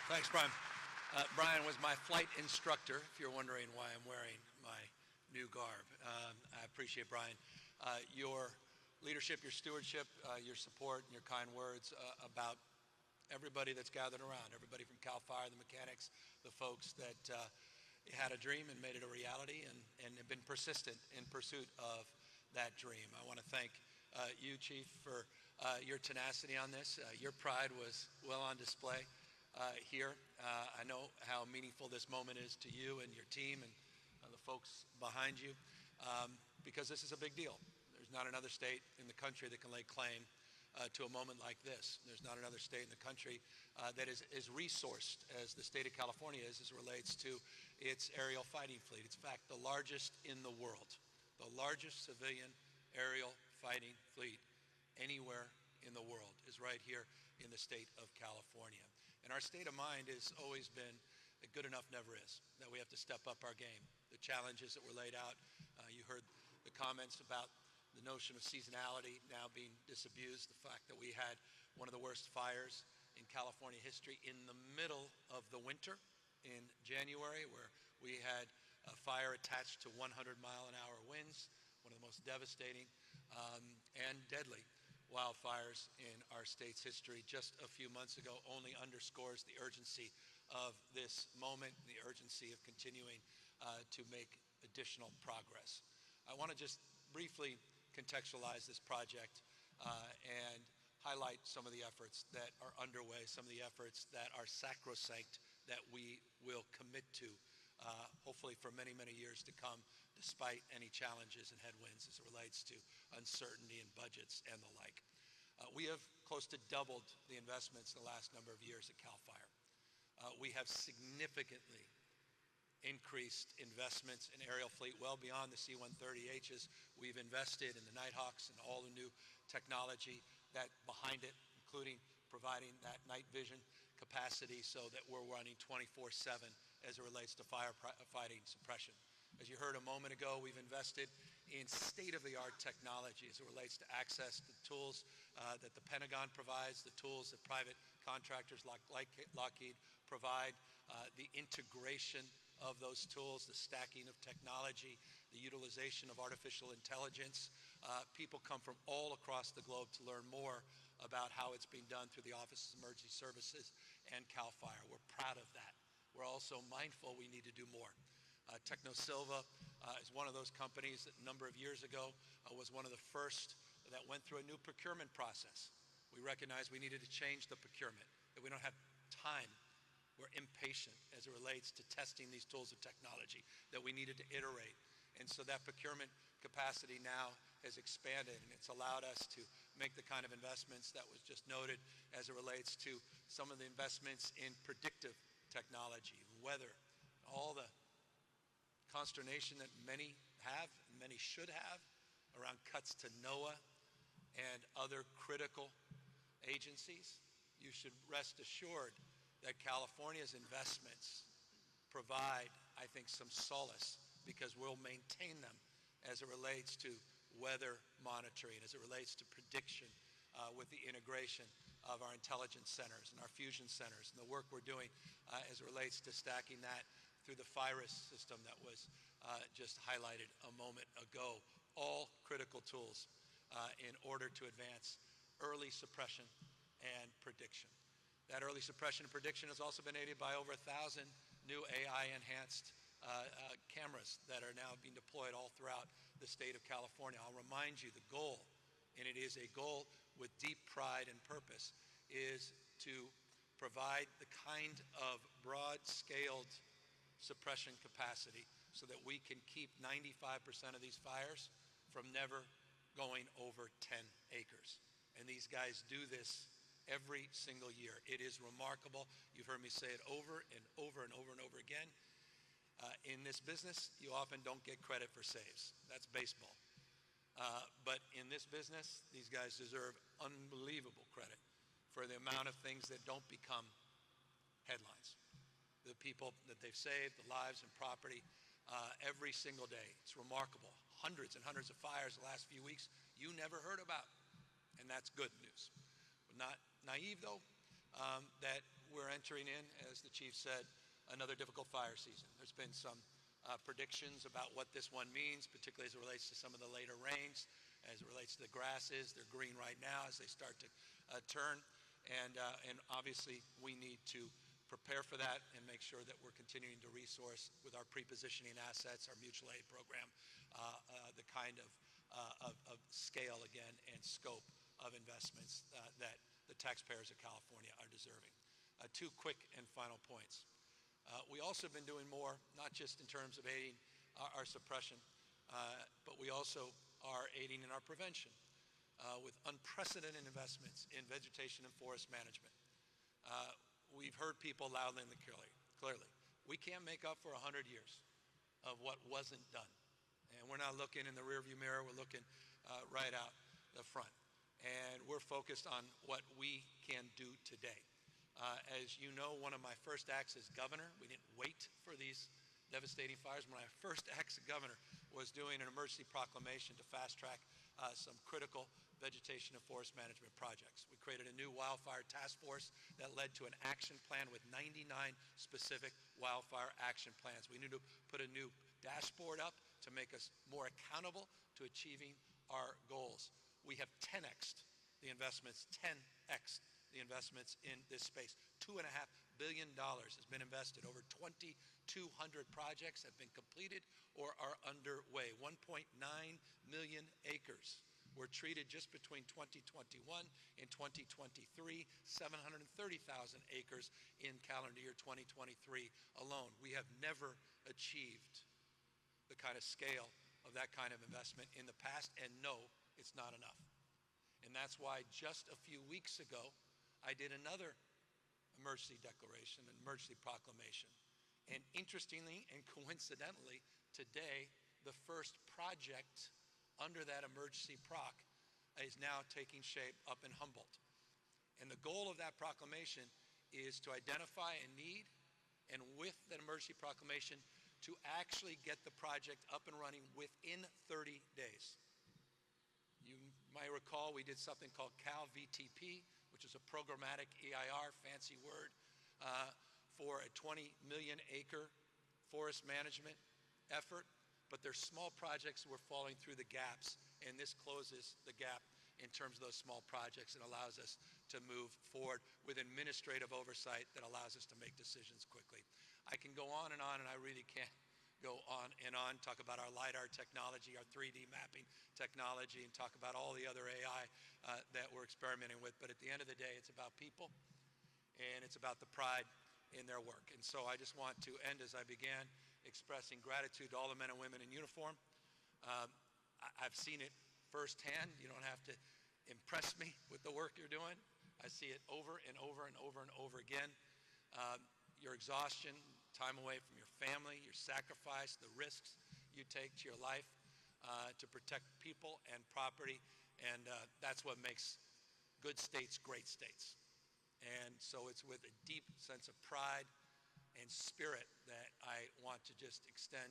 Thanks, Brian. Brian was my flight instructor, if you're wondering why I'm wearing my new garb. I appreciate, Brian, your leadership, your stewardship, your support, and your kind words about everybody that's gathered around, everybody from CAL FIRE, the mechanics, the folks that had a dream and made it a reality and have been persistent in pursuit of that dream. I want to thank you, Chief, for your tenacity on this. Your pride was well on display here. I know how meaningful this moment is to you and your team and the folks behind you, because this is a big deal. There's not another state in the country that can lay claim to a moment like this. There's not another state in the country that is as resourced as the state of California is as it relates to its aerial fighting fleet. It's in fact the largest in the world, the largest civilian aerial fighting fleet anywhere in the world is right here in the state of California. And our state of mind has always been that good enough never is, that we have to step up our game. The challenges that were laid out, you heard the comments about the notion of seasonality now being disabused, the fact that we had one of the worst fires in California history in the middle of the winter in January, where we had a fire attached to 100-mile-an-hour winds, one of the most devastating and deadly wildfires in our state's history just a few months ago, only underscores the urgency of this moment, the urgency of continuing to make additional progress. I want to just briefly contextualize this project and highlight some of the efforts that are underway, some of the efforts that are sacrosanct that we will commit to, hopefully for many, many years to come, despite any challenges and headwinds as it relates to uncertainty in budgets and the like. We have close to doubled the investments in the last number of years at CAL FIRE. We have significantly increased investments in aerial fleet well beyond the C-130Hs. We've invested in the Nighthawks and all the new technology that behind it, including providing that night vision capacity so that we're running 24/7 as it relates to firefighting suppression. As you heard a moment ago, we've invested in state-of-the-art technology as it relates to access to tools that the Pentagon provides, the tools that private contractors like Lockheed provide, the integration of those tools, the stacking of technology, the utilization of artificial intelligence. People come from all across the globe to learn more about how it's being done through the Office of Emergency Services and CAL FIRE. We're proud of that. We're also mindful we need to do more. TechnoSilva is one of those companies that a number of years ago was one of the first that went through a new procurement process. We recognized we needed to change the procurement, that we don't have time. We're impatient as it relates to testing these tools of technology, that we needed to iterate. And so that procurement capacity now has expanded, and it's allowed us to make the kind of investments that was just noted as it relates to some of the investments in predictive technology, weather, all the consternation that many have, and many should have, around cuts to NOAA and other critical agencies. You should rest assured that California's investments provide, I think, some solace, because we'll maintain them as it relates to weather monitoring, as it relates to prediction with the integration of our intelligence centers and our fusion centers and the work we're doing as it relates to stacking that through the FIRIS system that was just highlighted a moment ago. All critical tools in order to advance early suppression and prediction. That early suppression and prediction has also been aided by over 1,000 new AI-enhanced cameras that are now being deployed all throughout the state of California. I'll remind you, the goal, and it is a goal with deep pride and purpose, is to provide the kind of broad-scaled suppression capacity so that we can keep 95% of these fires from never going over 10 acres. And these guys do this every single year. It is remarkable. You've heard me say it over and over and over and over again. In this business, you often don't get credit for saves. That's baseball. But in this business, these guys deserve unbelievable credit for the amount of things that don't become headlines. The people that they've saved, the lives and property, every single day. It's remarkable. Hundreds and hundreds of fires the last few weeks you never heard about. And that's good news. We're not naive, though. that we're entering in, as the chief said, another difficult fire season. There's been some predictions about what this one means, particularly as it relates to some of the later rains, as it relates to the grasses. They're green right now as they start to turn. And obviously, we need to prepare for that and make sure that we're continuing to resource with our pre-positioning assets, our mutual aid program, the kind of scale again and scope of investments that the taxpayers of California are deserving. Two quick and final points. We also have been doing more, not just in terms of aiding our suppression, but we also are aiding in our prevention with unprecedented investments in vegetation and forest management. We've heard people loudly and clearly. We can't make up for 100 years of what wasn't done. And we're not looking in the rearview mirror, we're looking right out the front. And we're focused on what we can do today. As you know, one of my first acts as governor, we didn't wait for these devastating fires. My first act as governor was doing an emergency proclamation to fast track some critical vegetation and forest management projects. We created a new wildfire task force that led to an action plan with 99 specific wildfire action plans. We need to put a new dashboard up to make us more accountable to achieving our goals. We have 10x'd the investments, 10x the investments in this space. $2.5 billion has been invested. Over 2,200 projects have been completed or are underway. 1.9 million acres were treated just between 2021 and 2023, 730,000 acres in calendar year 2023 alone. We have never achieved the kind of scale of that kind of investment in the past, and no, it's not enough. And that's why just a few weeks ago, I did another emergency declaration, an emergency proclamation. And interestingly and coincidentally, today, the first project under that emergency proc is now taking shape up in Humboldt. And the goal of that proclamation is to identify a need, and with that emergency proclamation, to actually get the project up and running within 30 days. You might recall we did something called CalVTP, which is a programmatic EIR, fancy word, for a 20 million acre forest management effort. But there's small projects that were falling through the gaps, and this closes the gap in terms of those small projects and allows us to move forward with administrative oversight that allows us to make decisions quickly. I can go on, and I really can't go on and on, talk about our LiDAR technology, our 3D mapping technology, and talk about all the other AI that we're experimenting with. But at the end of the day, it's about people, and it's about the pride in their work. And so I just want to end as I began, expressing gratitude to all the men and women in uniform. I've seen it firsthand. You don't have to impress me with the work you're doing. I see it over and over and over and over again. Your exhaustion, time away from your family, your sacrifice, the risks you take to your life to protect people and property. And that's what makes good states great states. And so it's with a deep sense of pride and spirit that I want to just extend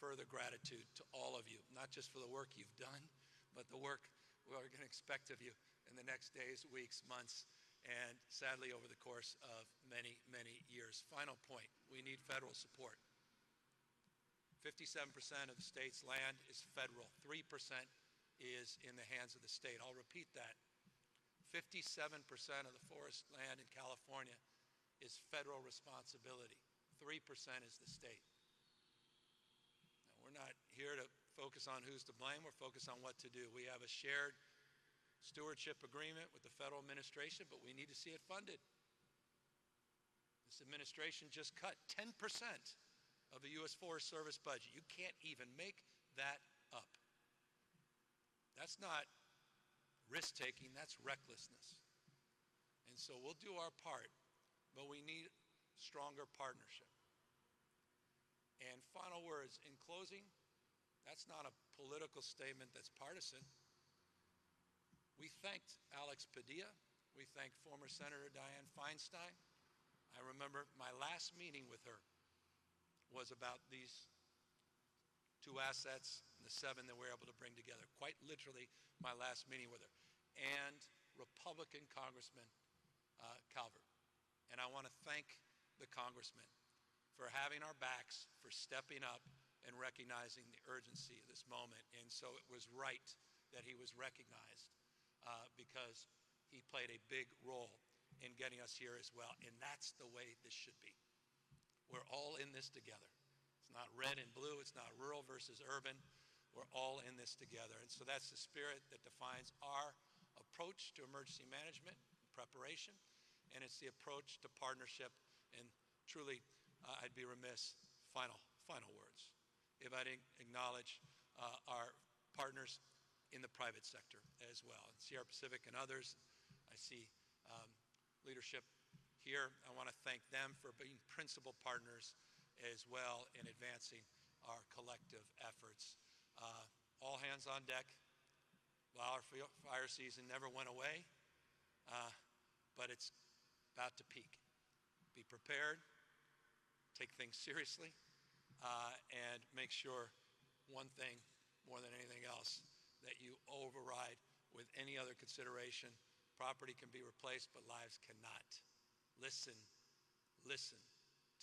further gratitude to all of you, not just for the work you've done, but the work we're going to expect of you in the next days, weeks, months, and sadly over the course of many, many years. Final point, we need federal support. 57% of the state's land is federal. 3% is in the hands of the state. I'll repeat that. 57% of the forest land in California is federal responsibility. 3% is the state. Now, we're not here to focus on who's to blame. We're focused on what to do. We have a shared stewardship agreement with the federal administration, but we need to see it funded. This administration just cut 10% of the U.S. Forest Service budget. You can't even make that up. That's not risk-taking, that's recklessness. And so we'll do our part, but we need stronger partnership. And final words, in closing, that's not a political statement that's partisan. We thanked Alex Padilla. We thanked former Senator Dianne Feinstein. I remember my last meeting with her was about these two assets, and the 7 that we were able to bring together. Quite literally, my last meeting with her. And Republican Congressman Calvert. I want to thank the congressman for having our backs, for stepping up and recognizing the urgency of this moment. And so it was right that he was recognized because he played a big role in getting us here as well. And that's the way this should be. We're all in this together. It's not red and blue. It's not rural versus urban. We're all in this together. And so that's the spirit that defines our approach to emergency management, preparation, and it's the approach to partnership. And truly, I'd be remiss, final words, if I didn't acknowledge our partners in the private sector as well. Sierra Pacific and others, I see leadership here. I want to thank them for being principal partners as well in advancing our collective efforts. All hands on deck. Wildfire season never went away, but it's about to peak. Be prepared, take things seriously, and make sure one thing more than anything else, that you override with any other consideration. Property can be replaced, but lives cannot. Listen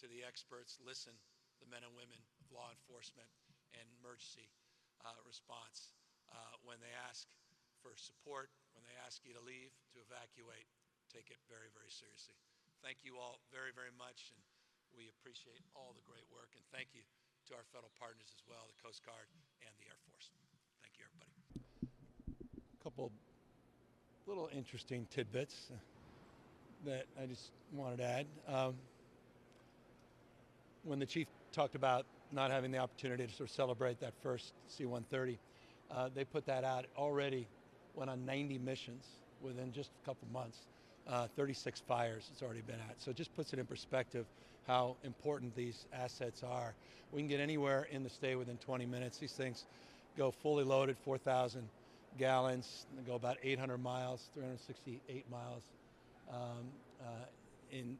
to the experts, listen to the men and women of law enforcement and emergency response when they ask for support, when they ask you to leave, to evacuate. Take it very, very seriously. Thank you all very, very much, and we appreciate all the great work. And thank you to our federal partners as well, the Coast Guard and the Air Force. Thank you, everybody. A couple little interesting tidbits that I just wanted to add. When the chief talked about not having the opportunity to sort of celebrate that first C-130, they put that out, already went on 90 missions within just a couple months. 36 fires it's already been at. So it just puts it in perspective how important these assets are. We can get anywhere in the state within 20 minutes. These things go fully loaded, 4,000 gallons, they go about 800 miles, 368 miles in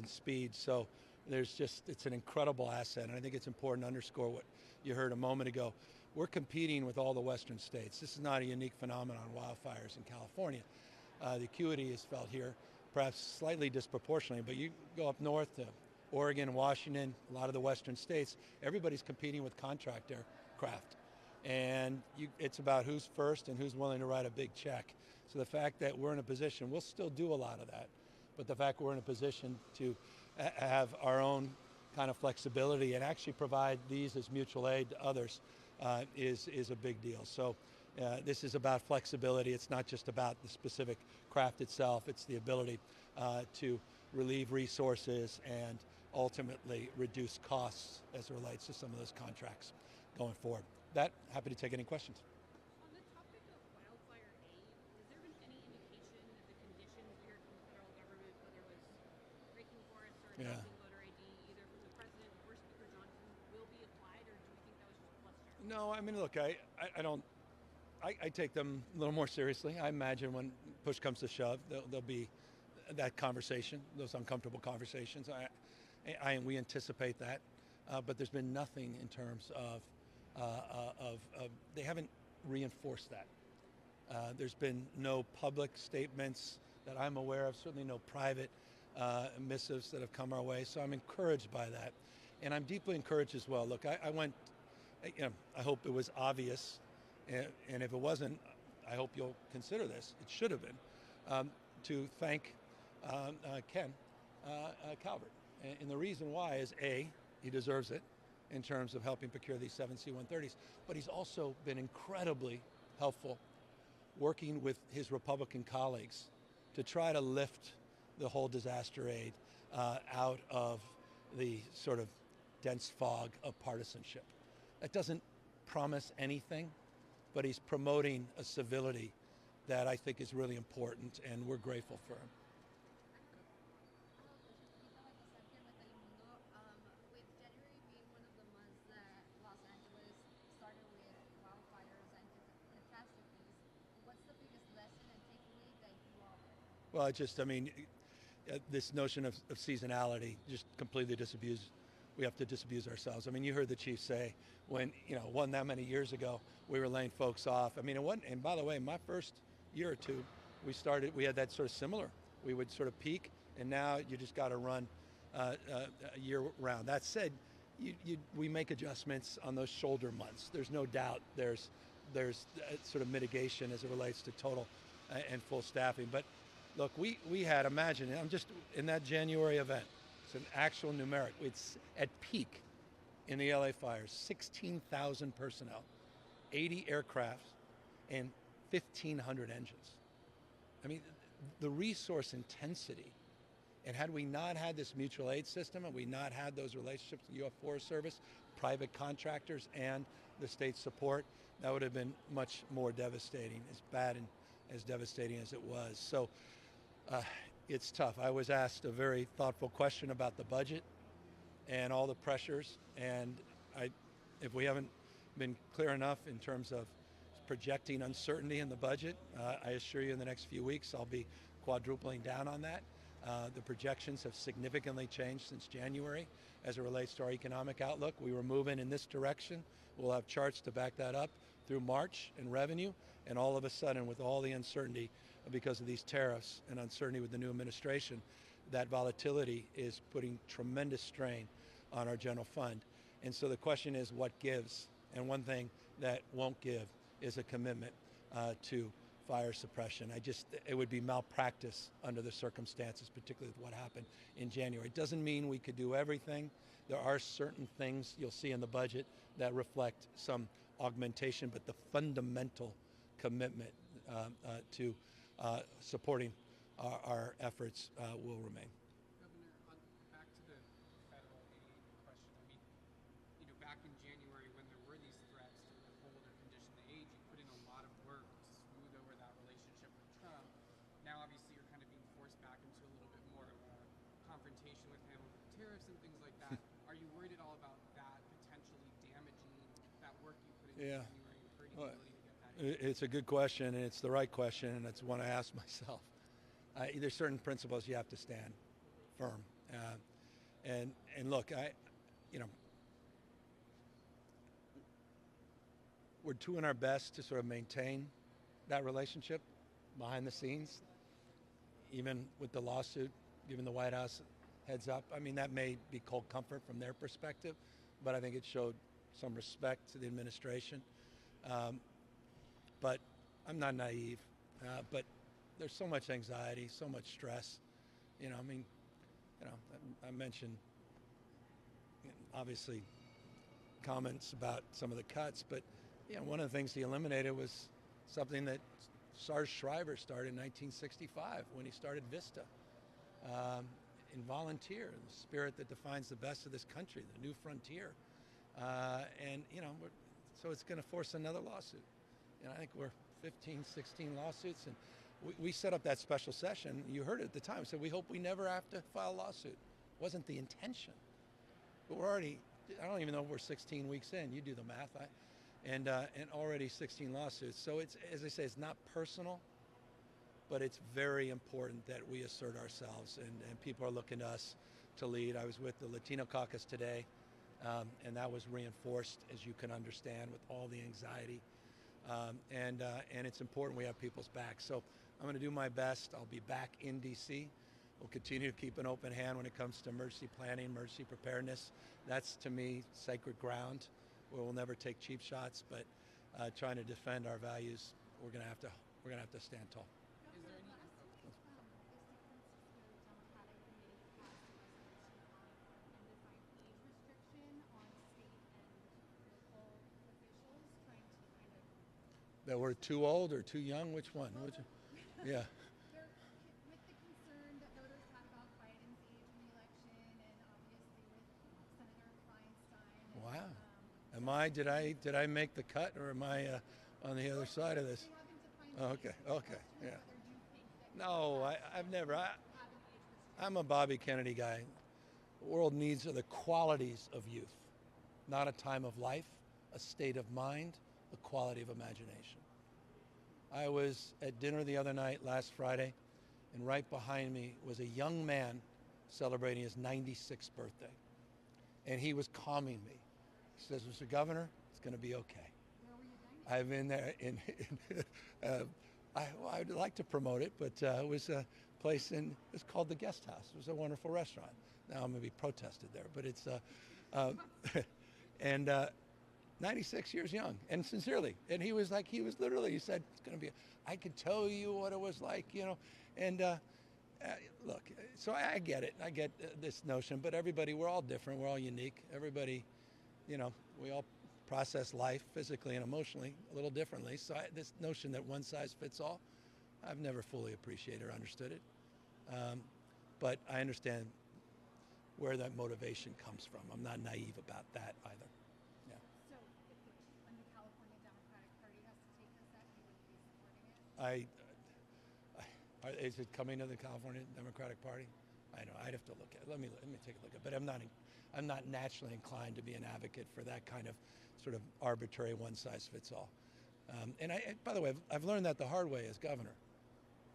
speed. So it's an incredible asset, and I think it's important to underscore what you heard a moment ago. We're competing with all the western states. This is not a unique phenomenon, wildfires in California. The acuity is felt here, perhaps slightly disproportionately, but you go up north to Oregon, Washington, a lot of the western states, everybody's competing with contract aircraft. And it's about who's first and who's willing to write a big check. So the fact that we're in a position, we'll still do a lot of that, but the fact we're in a position to have our own kind of flexibility and actually provide these as mutual aid to others is a big deal. So this is about flexibility. It's not just about the specific craft itself. It's the ability to relieve resources and ultimately reduce costs as it relates to some of those contracts going forward. Happy to take any questions. On the topic of wildfire aid, has there been any indication that the conditions here from the federal government, whether it was breaking forests or adopting voter ID, either from the president or Speaker Johnson, will be applied, or do you think that was just bluster? No, I mean, look, I take them a little more seriously. I imagine when push comes to shove, there'll be that conversation, those uncomfortable conversations. We anticipate that, but there's been nothing in terms of they haven't reinforced that. There's been no public statements that I'm aware of, certainly no private missives that have come our way, so I'm encouraged by that. And I'm deeply encouraged as well. Look, I went, I hope it was obvious, and if it wasn't, I hope you'll consider this, it should have been, to thank Ken Calvert. And the reason why is A, he deserves it in terms of helping procure these 7 C-130s, but he's also been incredibly helpful working with his Republican colleagues to try to lift the whole disaster aid out of the sort of dense fog of partisanship. That doesn't promise anything, but he's promoting a civility that I think is really important, and we're grateful for him. Well, this notion of seasonality just completely disabused. We have to disabuse ourselves. I mean, you heard the chief say when, it wasn't that many years ago, we were laying folks off. I mean, it wasn't, and by the way, my first year or two, we had that sort of similar We would sort of peak, and now you just got to run year round. That said, we make adjustments on those shoulder months. There's no doubt there's sort of mitigation as it relates to total and full staffing. But look, we had, imagine, I'm just in that January event, it's an actual numeric. It's at peak in the LA fires, 16,000 personnel, 80 aircrafts, and 1,500 engines. I mean, the resource intensity, and had we not had this mutual aid system, and we not had those relationships with the U.S. Forest Service, private contractors, and the state support, that would have been much more devastating, as bad and as devastating as it was. So it's tough. I was asked a very thoughtful question about the budget and all the pressures, and if we haven't been clear enough in terms of projecting uncertainty in the budget, I assure you in the next few weeks I'll be quadrupling down on that. The projections have significantly changed since January as it relates to our economic outlook. We were moving in this direction. We'll have charts to back that up through March in revenue, and all of a sudden, with all the uncertainty because of these tariffs and uncertainty with the new administration, that volatility is putting tremendous strain on our general fund. And so the question is, what gives? And one thing that won't give is a commitment to fire suppression. It would be malpractice under the circumstances, particularly with what happened in January. It doesn't mean we could do everything. There are certain things you'll see in the budget that reflect some augmentation, but the fundamental commitment to supporting our efforts will remain. Governor, back to the federal aid question. I mean, back in January when there were these threats to withhold or condition the aid, you put in a lot of work to smooth over that relationship with Trump. Now, obviously, you're kind of being forced back into a little bit more of a confrontation with him over the tariffs and things like that. Are you worried at all about that potentially damaging that work you put in January and hurting the ability to get that aid? It's a good question, and it's the right question, and it's one I ask myself. There's certain principles you have to stand firm. And look, we're doing our best to sort of maintain that relationship behind the scenes, even with the lawsuit, giving the White House heads up. I mean, that may be cold comfort from their perspective, but I think it showed some respect to the administration. But I'm not naive, but there's so much anxiety, so much stress. I mentioned, obviously, comments about some of the cuts, but one of the things he eliminated was something that Sarge Shriver started in 1965 when he started Vista. In volunteer, the spirit that defines the best of this country, the new frontier. So it's going to force another lawsuit. I think we're 15, 16 lawsuits, and we set up that special session. You heard it at the time. We said we hope we never have to file a lawsuit. Wasn't the intention, but we're already. I don't even know if we're 16 weeks in. You do the math. And already 16 lawsuits. So it's, as I say, it's not personal, but it's very important that we assert ourselves, and people are looking to us to lead. I was with the Latino caucus today, and that was reinforced, as you can understand, with all the anxiety. And it's important we have people's back. So I'm going to do my best. I'll be back in D.C. We'll continue to keep an open hand when it comes to emergency planning, emergency preparedness. That's, to me, sacred ground where we'll never take cheap shots, but trying to defend our values, we're going to have to stand tall. Is there any? That we're too old or too young? Which one? Yeah. With the concern that voters had about Biden's age in the election, and obviously with Senator Feinstein. Wow. Did I make the cut, or am I on the other side of this? Okay. Yeah. No, I've never. I'm a Bobby Kennedy guy. The world needs the qualities of youth, not a time of life, a state of mind, a quality of imagination. I was at dinner the other night, last Friday, and right behind me was a young man celebrating his 96th birthday. And he was calming me. He says, "Mr. Governor, it's going to be okay." Where were you dining? I've been there. I'd like to promote it, but it was place it's called the Guest House. It was a wonderful restaurant. Now I'm going to be protested there, but it's, and 96 years young, and sincerely. And he was literally, he said, it's going to be, I could tell you what it was like, and look, so I get it. I get this notion, but everybody, we're all different. We're all unique. Everybody, we all process life physically and emotionally a little differently. So this notion that one size fits all, I've never fully appreciated or understood it. But I understand where that motivation comes from. I'm not naive about that either. Yeah. So when the California Democratic Party has to take this up, you wouldn't be supporting it? Is it coming to the California Democratic Party? I know. I'd have to look at it. Let me take a look at it. But I'm not naturally inclined to be an advocate for that kind of sort of arbitrary one-size-fits-all. And by the way, I've learned that the hard way as governor.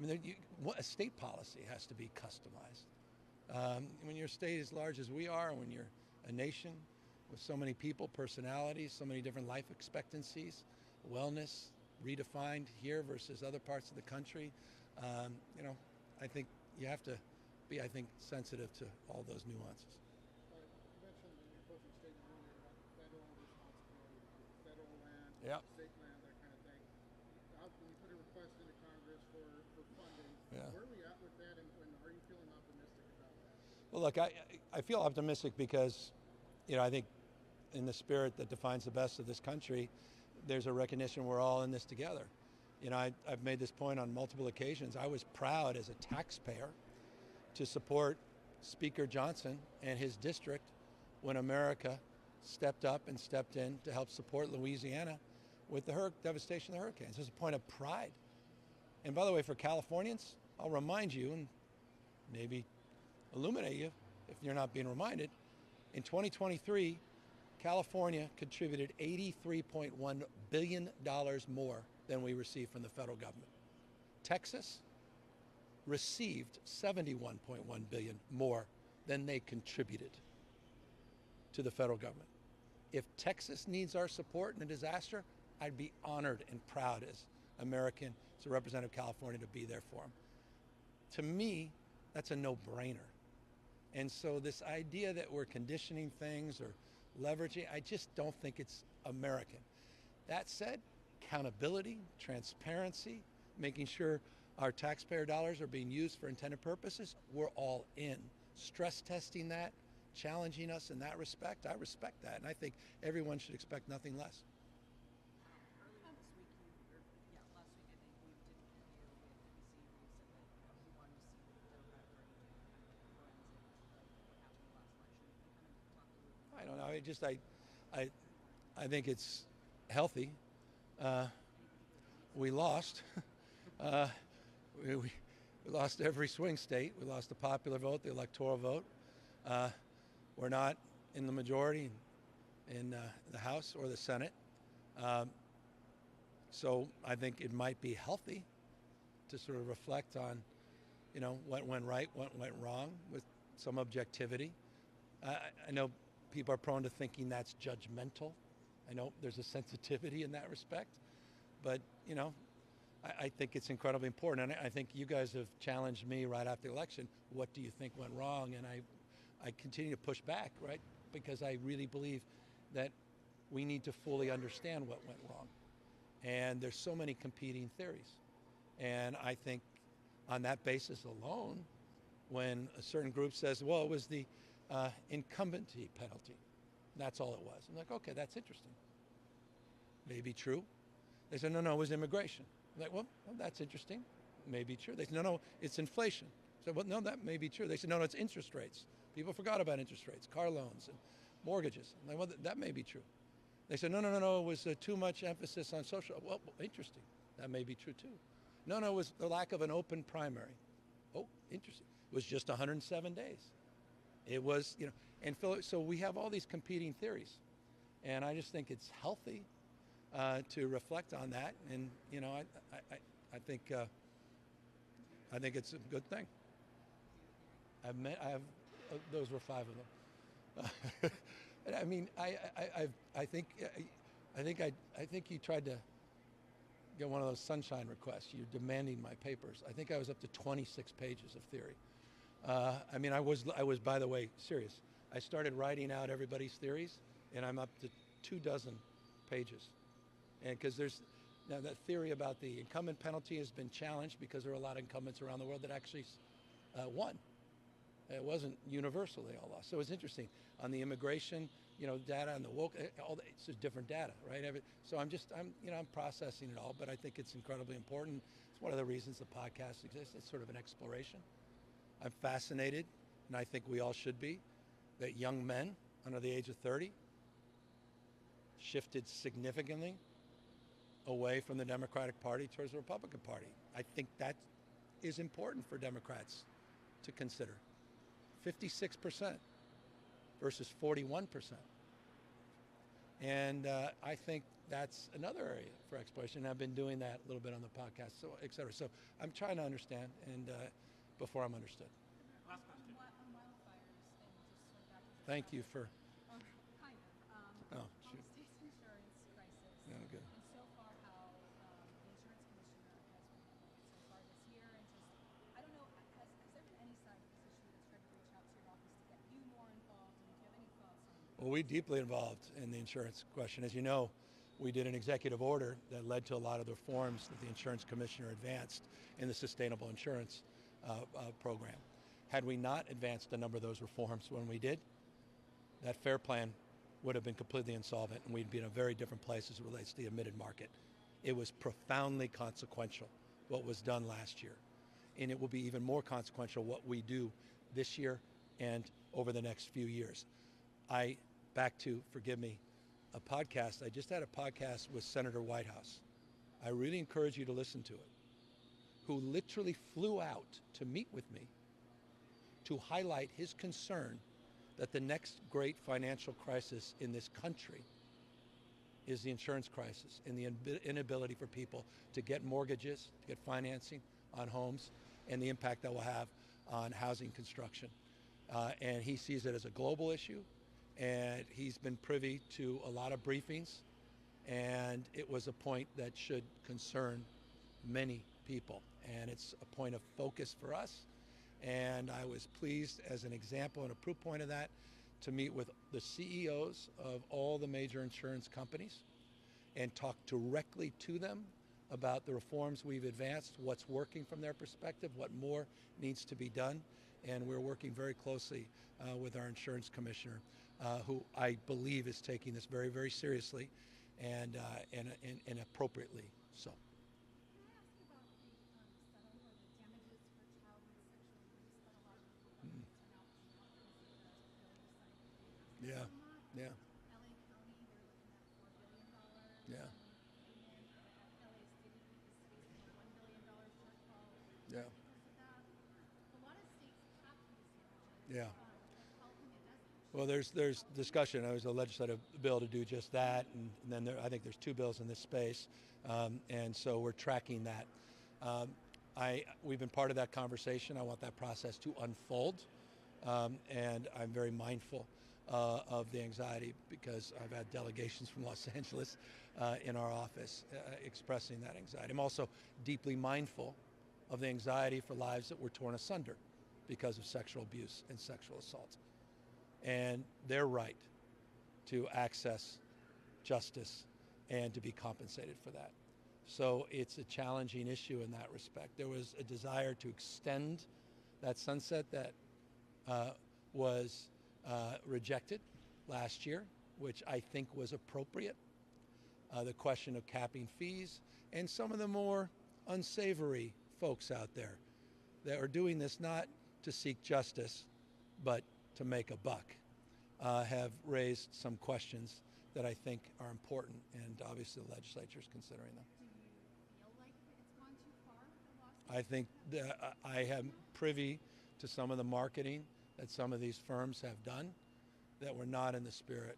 I mean, a state policy has to be customized. When your state is as large as we are, when you're a nation with so many people, personalities, so many different life expectancies, wellness redefined here versus other parts of the country, I think you have to be, sensitive to all those nuances. You mentioned in your closing statement earlier about federal responsibility, federal land, Yep. state land, that kind of thing. When you put a request into Congress for funding, Yeah. where are we at with that, and are you feeling optimistic about that? Well, look, I feel optimistic because, I think in the spirit that defines the best of this country, there's a recognition we're all in this together. I've made this point on multiple occasions. I was proud as a taxpayer to support Speaker Johnson and his district when America stepped up and stepped in to help support Louisiana with the devastation of the hurricanes. It's a point of pride. And by the way, for Californians, I'll remind you and maybe illuminate you if you're not being reminded. In 2023, California contributed $83.1 billion more than we received from the federal government. Texas received $71.1 billion more than they contributed to the federal government. If Texas needs our support in a disaster, I'd be honored and proud as American, as a representative of California, to be there for them. To me, that's a no-brainer. And so this idea that we're conditioning things or leveraging, I just don't think it's American. That said, accountability, transparency, making sure our taxpayer dollars are being used for intended purposes, we're all in. Stress testing that, challenging us in that respect, I respect that. And I think everyone should expect nothing less. Earlier this week, last week, I think we did an interview with NBC where you said that you wanted to see the Democratic Party do kind of a forensic of what happened last election. Can you kind of talk a little bit? I don't know. I think it's healthy. We lost. We lost every swing state. We lost the popular vote, the electoral vote. We're not in the majority in the House or the Senate. So I think it might be healthy to sort of reflect on, what went right, what went wrong with some objectivity. I know people are prone to thinking that's judgmental. I know there's a sensitivity in that respect. But, I think it's incredibly important. And I think you guys have challenged me right after the election. What do you think went wrong? And I continue to push back, right? Because I really believe that we need to fully understand what went wrong. And there's so many competing theories. And I think on that basis alone, when a certain group says, well, it was the incumbency penalty, that's all it was. I'm like, okay, that's interesting. Maybe true. They said, no, it was immigration. I'm like, well, that's interesting. Maybe true. They said, no, it's inflation. I said, well, no, that may be true. They said, no, it's interest rates. People forgot about interest rates, car loans and mortgages. I'm like, well, that may be true. They said, no, it was too much emphasis on social. Well, interesting. That may be true too. No, it was the lack of an open primary. Oh, interesting. It was just 107 days. It was, and so we have all these competing theories. And I just think it's healthy to reflect on that, and I think it's a good thing. Those were 5 of them. I mean, I think you tried to get one of those sunshine requests. You're demanding my papers. I think I was up to 26 pages of theory. I mean, I was, by the way, serious. I started writing out everybody's theories, and I'm up to 24 pages. And because now that theory about the incumbent penalty has been challenged because there are a lot of incumbents around the world that actually won. It wasn't universal, they all lost. So it's interesting. On the immigration, data on the woke, it's just different data, right? So I'm processing it all, but I think it's incredibly important. It's one of the reasons the podcast exists. It's sort of an exploration. I'm fascinated, and I think we all should be, that young men under the age of 30 shifted significantly away from the Democratic Party towards the Republican Party. I think that is important for Democrats to consider. 56% versus 41%. And I think that's another area for exploration. I've been doing that a little bit on the podcast, so et cetera. So I'm trying to understand, and before I'm understood. Last question. On wildfires, and just sort of back to the Thank you for. kind of. Oh, On shoot. the state's insurance crisis. No, good. And so far how the insurance commissioner has been so far this year, and just, I don't know, has there been any side of this issue that's tried to reach out to your office to get you more involved, and do you have any thoughts on it? Well, we're deeply involved in the insurance question. As you know, we did an executive order that led to a lot of the reforms that the insurance commissioner advanced in the sustainable insurance program. Had we not advanced a number of those reforms when we did, that FAIR plan would have been completely insolvent, and we'd be in a very different place as it relates to the admitted market. It was profoundly consequential what was done last year, and it will be even more consequential what we do this year and over the next few years. Forgive me, a podcast. I just had a podcast with Senator Whitehouse. I really encourage you to listen to it, who literally flew out to meet with me to highlight his concern that the next great financial crisis in this country is the insurance crisis and the inability for people to get mortgages, to get financing on homes, and the impact that will have on housing construction. And he sees it as a global issue, and he's been privy to a lot of briefings, and it was a point that should concern many people, and it's a point of focus for us. And I was pleased, as an example and a proof point of that, to meet with the CEOs of all the major insurance companies and talk directly to them about the reforms we've advanced, what's working from their perspective, what more needs to be done. And we're working very closely with our insurance commissioner, who I believe is taking this very, very seriously and appropriately so. Can I ask you about the settlement or the damages for childhood sexual abuse that a lot of governments are now compensated as a bill Yeah, Vermont, yeah, LA County, they're looking at $4 billion yeah, payment. LA City is facing a $1 billion shortfall yeah, because of that. A lot of states cap these damages. yeah. Like California doesn't. Well, there's discussion. There was a legislative bill to do just that, and then I think there's two bills in this space, and so we're tracking that. We've been part of that conversation. I want that process to unfold, and I'm very mindful of the anxiety because I've had delegations from Los Angeles in our office expressing that anxiety. I'm also deeply mindful of the anxiety for lives that were torn asunder because of sexual abuse and sexual assault, and their right to access justice and to be compensated for that. So it's a challenging issue in that respect. There was a desire to extend that sunset that was rejected last year, which I think was appropriate. The question of capping fees and some of the more unsavory folks out there that are doing this not to seek justice, but to make a buck, have raised some questions that I think are important, and obviously the legislature is considering them. Do you feel like it's gone too far with the lawsuit? I think that I am privy to some of the marketing that some of these firms have done that were not in the spirit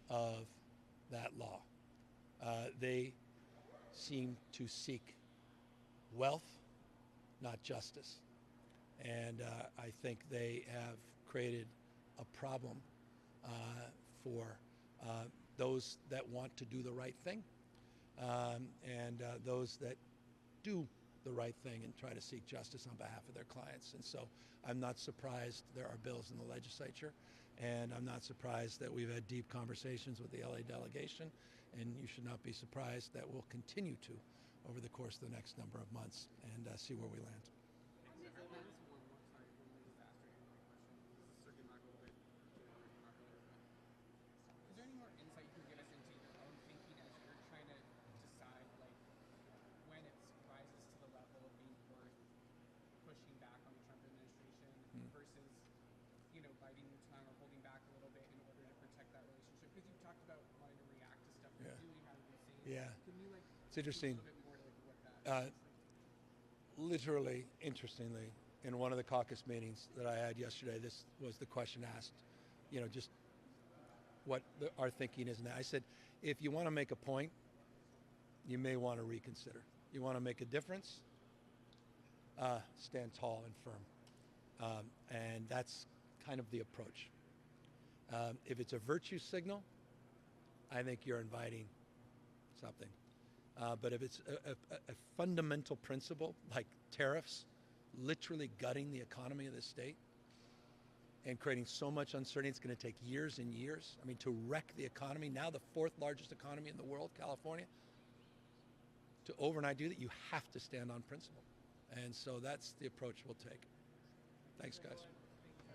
of that law. They seem to seek wealth, not justice. And I think they have created a problem for those that want to do the right thing and those that do the right thing and try to seek justice on behalf of their clients. And so I'm not surprised there are bills in the legislature, and I'm not surprised that we've had deep conversations with the LA delegation, and you should not be surprised that we'll continue to over the course of the next number of months and see where we land. One more, sorry, one more disaster question. Circling back a little bit to what we were talking earlier, but is there any more insight you can give us into your own thinking as you're trying to decide, like, when it rises to the level of being worth pushing back on the Trump administration versus, you know, biting your tongue or holding back a little bit in order to protect that relationship? Because you've talked about wanting to react to stuff that really hasn't been saying. Yeah. Can you, like, It's interesting. speak a little bit more to, like, what that is? Literally, interestingly, in one of the caucus meetings that I had yesterday, this was the question asked, you know, just what our thinking is. And I said, if you want to make a point, you may want to reconsider. You want to make a difference, stand tall and firm. And that's kind of the approach. If it's a virtue signal, I think you're inviting something. But if it's a fundamental principle like tariffs, literally gutting the economy of the state and creating so much uncertainty, it's going to take years and years. I mean, to wreck the economy, now the fourth largest economy in the world, California, to overnight do that, you have to stand on principle. And so that's the approach we'll take. Thanks, guys.